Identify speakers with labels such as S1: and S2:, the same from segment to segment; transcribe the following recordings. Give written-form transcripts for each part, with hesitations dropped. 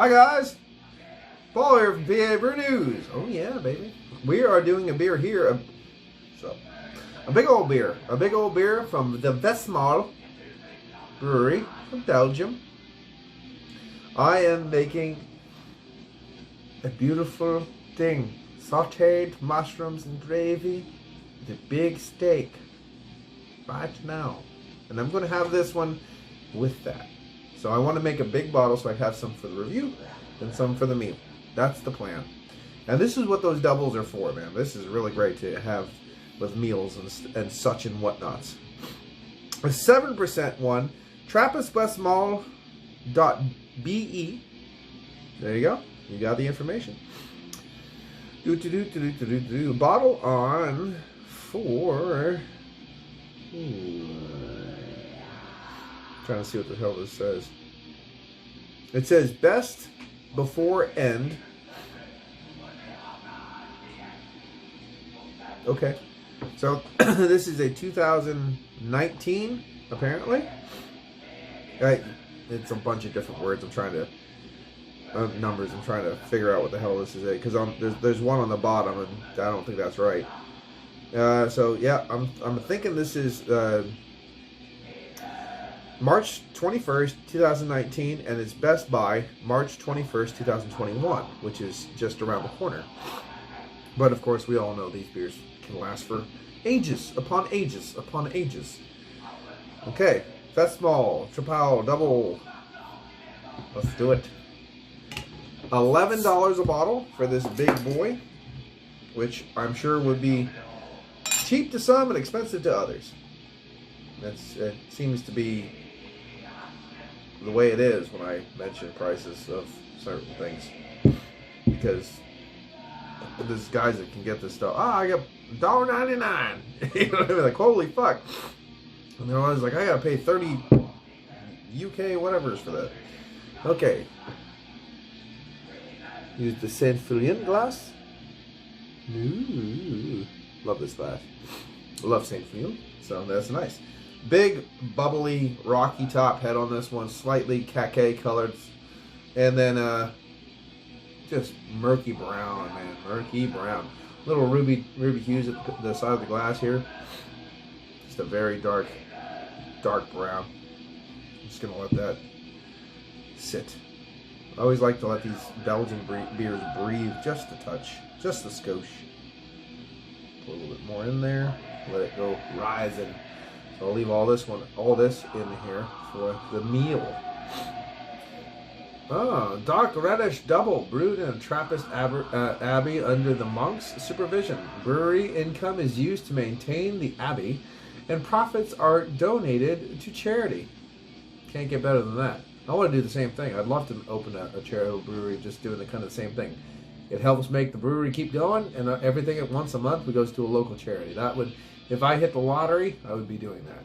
S1: Hi guys, Paul here from PABrewNews. Oh yeah, baby. We are doing a beer here, a big old beer from the Westmalle brewery from Belgium. I am making a beautiful thing, sautéed mushrooms and gravy with a big steak right now, and I'm going to have this one with that. So I want to make a big bottle so I have some for the review and some for the meal. That's the plan. And this is what those doubles are for, man. This is really great to have with meals and such and whatnots. A 7% one, TrappersWestmalle.be. There you go. You got the information. Bottle on for... Trying to see what the hell this says. It says best before end. Okay, so this is a 2019 apparently. It's a bunch of different words. I'm trying to numbers. I'm trying to figure out what the hell this is because there's one on the bottom and I don't think that's right. So yeah, I'm thinking this is March 21st, 2019, and it's best by March 21st, 2021, which is just around the corner. But of course, we all know these beers can last for ages upon ages upon ages. Okay, Westmalle, Dubbel, Dubbel. Let's do it. $11 a bottle for this big boy, which I'm sure would be cheap to some and expensive to others. It seems to be the way it is when I mention prices of certain things, because there's guys that can get this stuff. I got $1.99. You know what I mean? Like, holy fuck. And then I was like, I gotta pay 30 UK whatever's for that. Okay. Use the Saint Fillion glass. Ooh, love this glass. Love Saint Fillion, so that's nice. Big, bubbly, rocky top head on this one, slightly khaki colored, and then just murky brown, man, murky brown. Little ruby hues at the side of the glass here. Just a very dark brown. I'm just gonna let that sit. I always like to let these Belgian beers breathe just a touch, just a skosh. Put a little bit more in there. Let it go rising. So I'll leave all this in here for the meal. Dark reddish double brewed in a Trappist abbey under the monks' supervision. Brewery income is used to maintain the abbey, and profits are donated to charity. Can't get better than that. I want to do the same thing. I'd love to open a charitable brewery just doing the kind of the same thing. It helps make the brewery keep going, and everything at once a month we goes to a local charity. That would, if I hit the lottery, I would be doing that.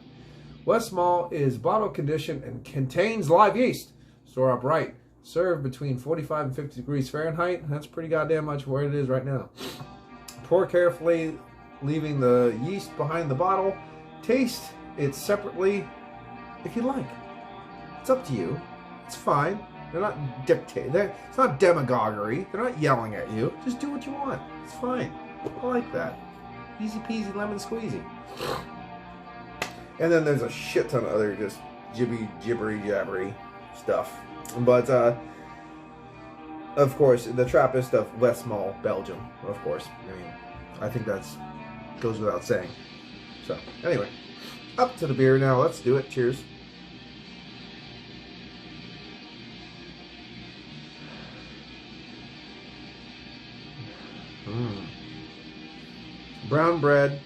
S1: Westmalle is bottle conditioned and contains live yeast. Store upright. Served between 45 and 50 degrees Fahrenheit. That's pretty goddamn much where it is right now. Pour carefully, leaving the yeast behind the bottle. Taste it separately if you like. It's up to you. It's fine. They're not dictating. It's not demagoguery. They're not yelling at you. Just do what you want. It's fine. I like that. Easy peasy lemon squeezy. And then there's a shit ton of other just gibbery jabbery stuff. But of course, the Trappist of Westmalle, Belgium. Of course. I mean, I think that's goes without saying. So anyway, up to the beer now. Let's do it. Cheers. Brown bread,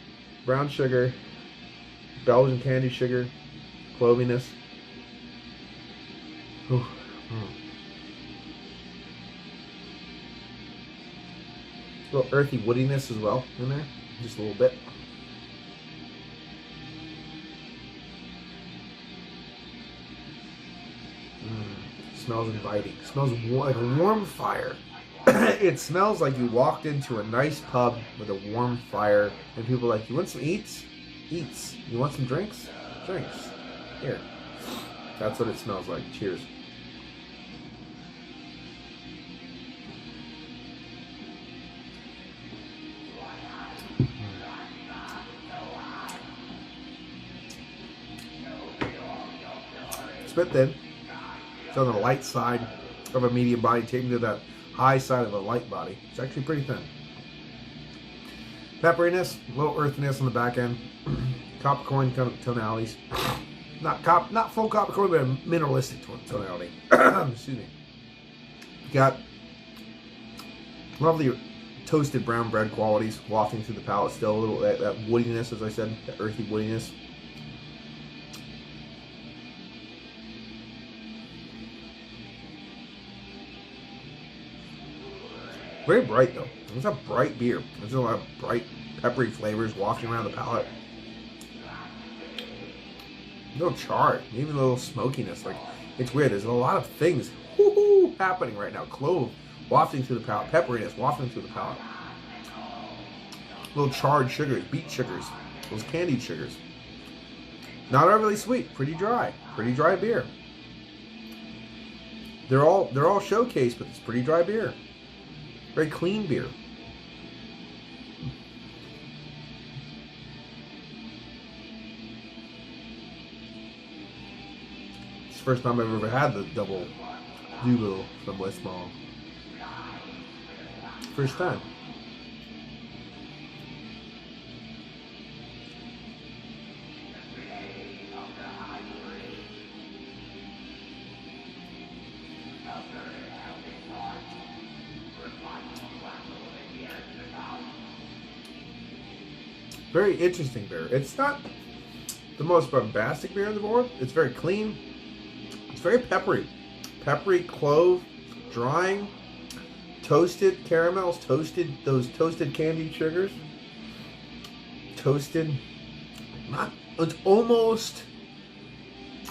S1: brown sugar, Belgian candy sugar, cloviness. A little earthy woodiness as well in there, just a little bit. Smells inviting. Smells like a warm fire. It smells like you walked into a nice pub with a warm fire and people are like, you want some eats? Eats. You want some drinks? Drinks. Here. That's what it smells like. Cheers. bit thin. It's on the light side of a medium body, taken to the high side of a light body. It's actually pretty thin. Pepperiness, a little earthiness on the back end. Coppercorn tonalities. Not full coppercorn, but a mineralistic tonality. Excuse me. Got lovely toasted brown bread qualities wafting through the palate. Still a little that woodiness, as I said, that earthy woodiness. Very bright though. It's a bright beer. There's a lot of bright, peppery flavors wafting around the palate. A little char, even a little smokiness. Like, it's weird. There's a lot of things happening right now. Clove wafting through the palate. Pepperiness wafting through the palate. Little charred sugars, beet sugars, those candied sugars. Not overly sweet. Pretty dry. Pretty dry beer. They're all showcased, but it's pretty dry beer. Very clean beer. It's the first time I've ever had the double Dubbel from Westmalle. First time. Very interesting beer. It's not the most bombastic beer in the world. It's very clean. It's very peppery. Peppery, clove, drying, toasted caramels, those toasted candied sugars. Toasted, it's almost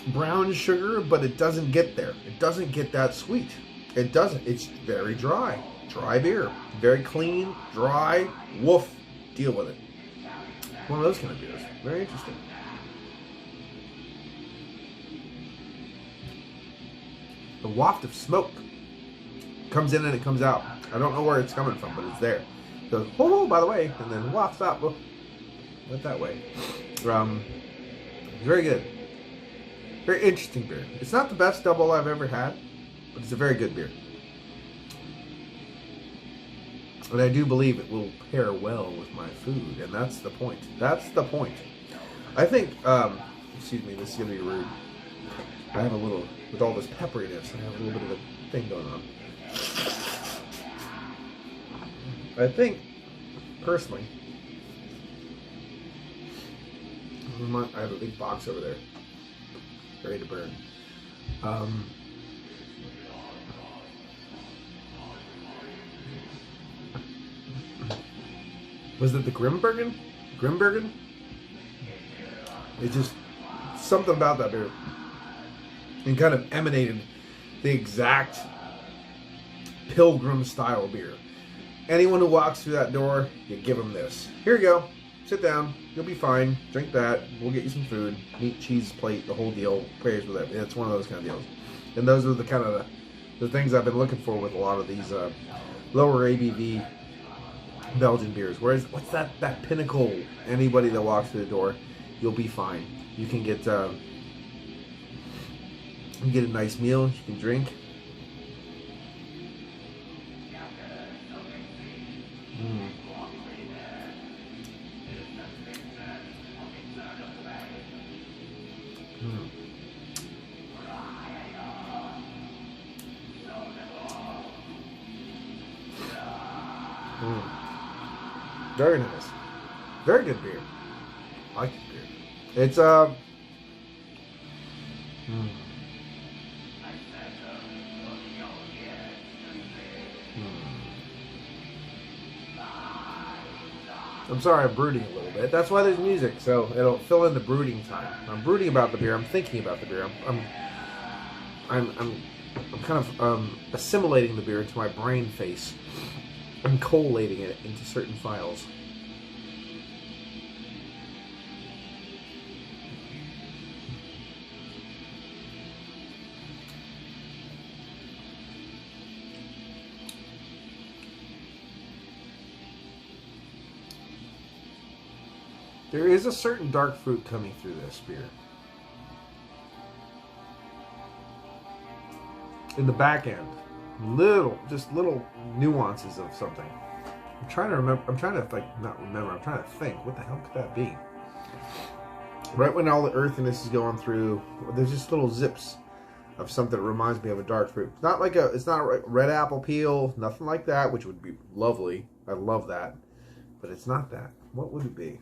S1: brown sugar, but it doesn't get there. It doesn't get that sweet. It doesn't. It's very dry. Dry beer. Very clean, dry, woof. Deal with it. One of those kind of beers. Very interesting. The waft of smoke comes in and it comes out. I don't know where it's coming from, but it's there. It goes, oh, by the way, and then wafts out. Oh, went that way. Very good. Very interesting beer. It's not the best double I've ever had, but it's a very good beer. And I do believe it will pair well with my food, and that's the point. That's the point. I think, excuse me, this is going to be rude. I have a little, with all this pepperiness, I have a little bit of a thing going on. I think, personally, I have a big box over there, ready to burn. Was it the Grimbergen? Grimbergen? It's just something about that beer. And kind of emanated the exact pilgrim style beer. Anyone who walks through that door, you give them this. Here you go. Sit down. You'll be fine. Drink that. We'll get you some food. Meat, cheese, plate, the whole deal. Prayers with it. It's one of those kind of deals. And those are the kind of the things I've been looking for with a lot of these lower ABV Belgian beers. Whereas, what's that pinnacle? Anybody that walks through the door, you'll be fine. You can get a nice meal. You can drink. Very nice. Very good beer. I like this beer. It's I'm sorry, I'm brooding a little bit. That's why there's music, so it'll fill in the brooding time. I'm brooding about the beer. I'm thinking about the beer. I'm kind of assimilating the beer into my brain face. I'm collating it into certain files. There is a certain dark fruit coming through this beer. in the back end. Just little nuances of something. I'm trying to remember. I'm trying to not remember. I'm trying to think. What the hell could that be? Right when all the earthiness is going through, there's just little zips of something that reminds me of a dark fruit. It's not a red apple peel, nothing like that, which would be lovely. I love that, but it's not that. What would it be?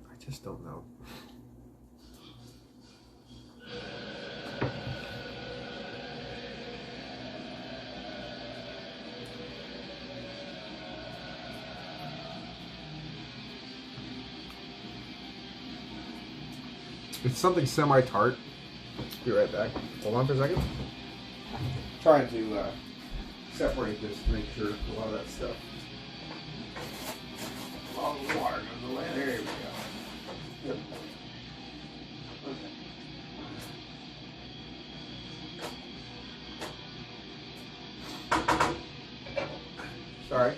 S1: I just don't know. It's something semi-tart. Be right back. Hold on for a second. Trying to separate this to make sure a lot of that stuff. All the water goes away. There we go. Yep. Okay. Sorry.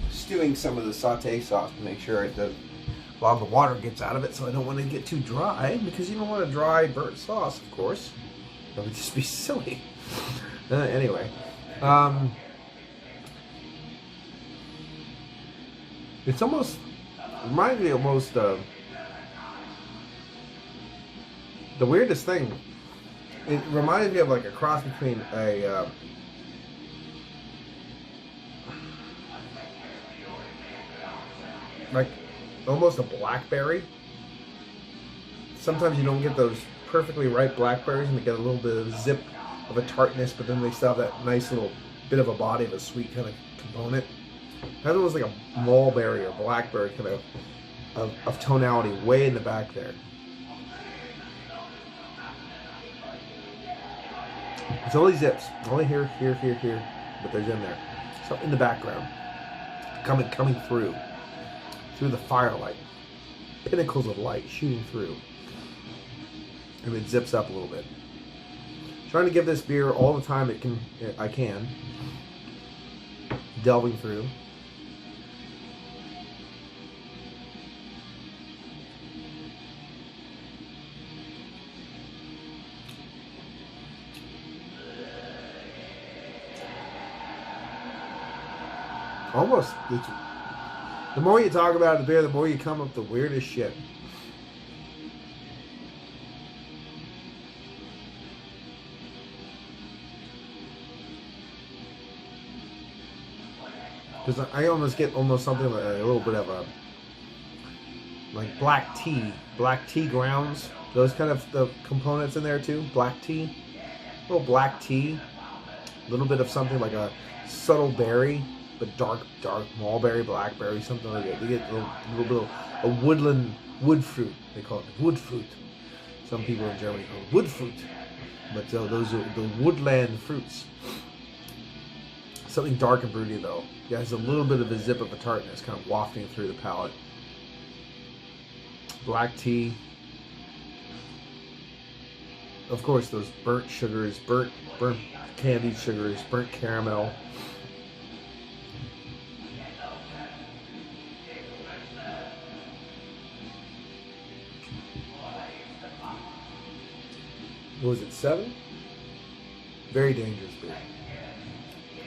S1: Stewing some of the sauté sauce to make sure it does. A lot of the water gets out of it, so I don't want to get too dry, because you don't want a dry burnt sauce, of course. That would just be silly. Anyway, it's almost reminds me almost the weirdest thing. It reminds me of like a cross between a like almost a blackberry. Sometimes you don't get those perfectly ripe blackberries and they get a little bit of zip of a tartness, but then they still have that nice little bit of a body of a sweet kind of component. That was like a mulberry or blackberry kind of tonality way in the back there. It's only zips, only here, but there's in there. So in the background, coming through the firelight, pinnacles of light shooting through, and it zips up a little bit. Trying to give this beer all the time I can, delving through. Almost, the more you talk about the beer, the more you come up with the weirdest shit. Because I almost get something like a little bit of a like black tea grounds, those kind of the components in there too. Black tea, a little black tea, a little bit of something like a subtle berry, but dark mulberry, blackberry, something like that. You get a little bit of a wood fruit. They call it wood fruit. Some people in Germany call it wood fruit, but those are the woodland fruits. Something dark and fruity though. Yeah, has a little bit of a zip of a tartness kind of wafting through the palate. Black tea. Of course, those burnt sugars, burnt candied sugars, burnt caramel. What was it, 7? Very dangerous beer.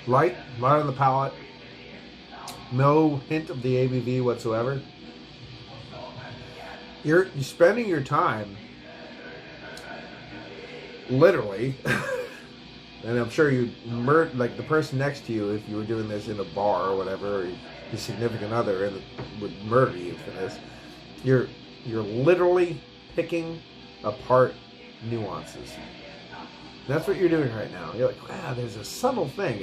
S1: Light on the palate. No hint of the ABV whatsoever. You're spending your time, literally, and I'm sure you'd like the person next to you, if you were doing this in a bar or whatever, or your significant other would murder you for this. You're literally picking apart nuances. That's what you're doing right now. You're like, wow, there's a subtle thing.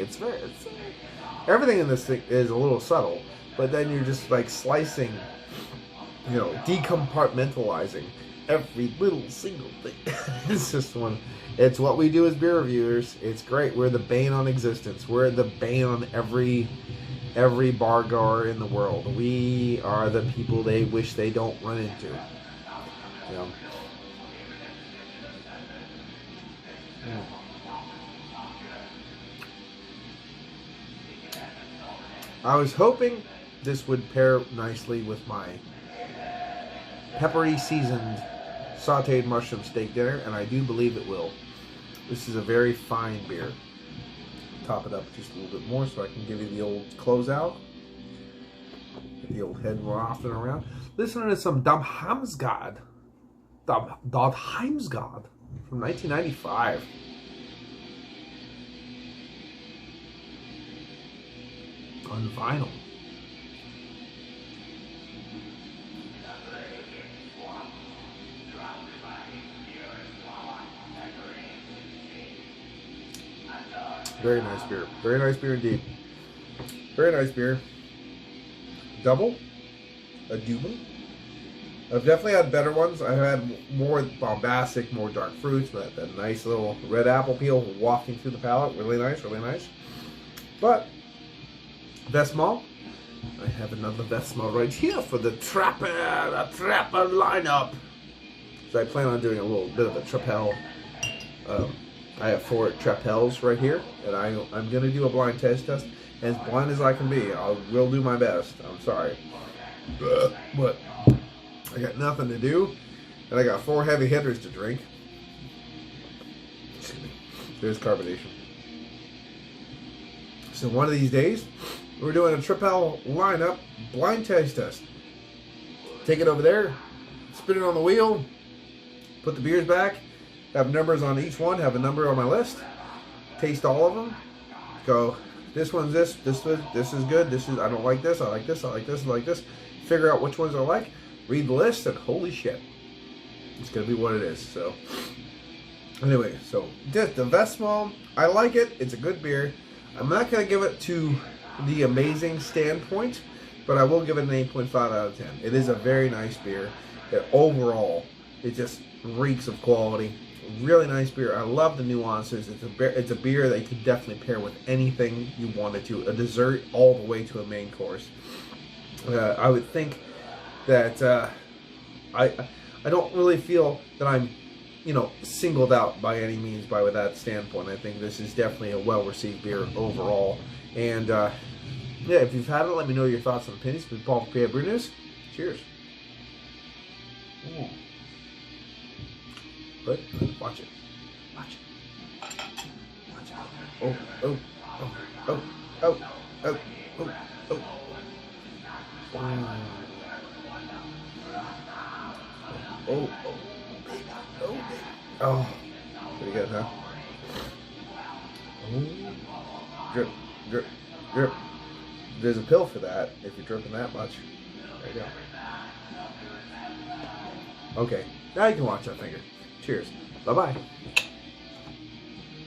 S1: Everything in this thing is a little subtle, but then you're just like slicing, decompartmentalizing every little single thing. It's just it's what we do as beer reviewers. It's great. We're the bane on existence. We're the bane on every bar goer in the world. We are the people they wish they don't run into. I was hoping this would pair nicely with my peppery seasoned sauteed mushroom steak dinner, and I do believe it will. This is a very fine beer. Top it up just a little bit more so I can give you the old closeout. Get the old head wafting around. Listening to some Damhamsgad from 1995. On vinyl. Very nice beer. Very nice beer indeed. Very nice beer. Dubbel. A Dubbel. I've definitely had better ones. I've had more bombastic, more dark fruits, but that nice little red apple peel wafting through the palate. Really nice, really nice. But Westmalle. I have another Westmalle right here for the Trapper lineup. So I plan on doing a little bit of a Trapel. I have 4 Trapels right here, and I'm going to do a blind taste test. As blind as I can be. I will do my best. I'm sorry. But I got nothing to do, and I got 4 heavy hitters to drink. Excuse me. There's carbonation. So one of these days, we're doing a Trapel lineup blind taste test. Take it over there, spin it on the wheel, put the beers back, have numbers on each one, have a number on my list, taste all of them, go, this one's this is good, this is, I don't like this, I like this, I like this, I like this, figure out which ones I like, read the list, and holy shit, it's going to be what it is. So, anyway, so the Westmalle, I like it, it's a good beer. I'm not going to give it to the amazing standpoint, but I will give it an 8.5 out of 10. It is a very nice beer. Overall, it just reeks of quality. Really nice beer. I love the nuances. It's a beer that you could definitely pair with anything you wanted to. A dessert all the way to a main course. I would think that I don't really feel that I'm, singled out by any means by that standpoint. I think this is definitely a well-received beer overall. And yeah, if you've had it, let me know your thoughts and opinions. With Paul from PABrewNews. Cheers. Ooh. But watch it. Watch it. Watch it. Oh, oh, oh, oh, oh, oh, oh, oh. Oh, oh, baby. Oh, baby. Oh, pretty good, huh? Oh. Drip, drip, drip. There's a pill for that if you're dripping that much. There you go. Okay, now you can watch that finger. Cheers. Bye-bye.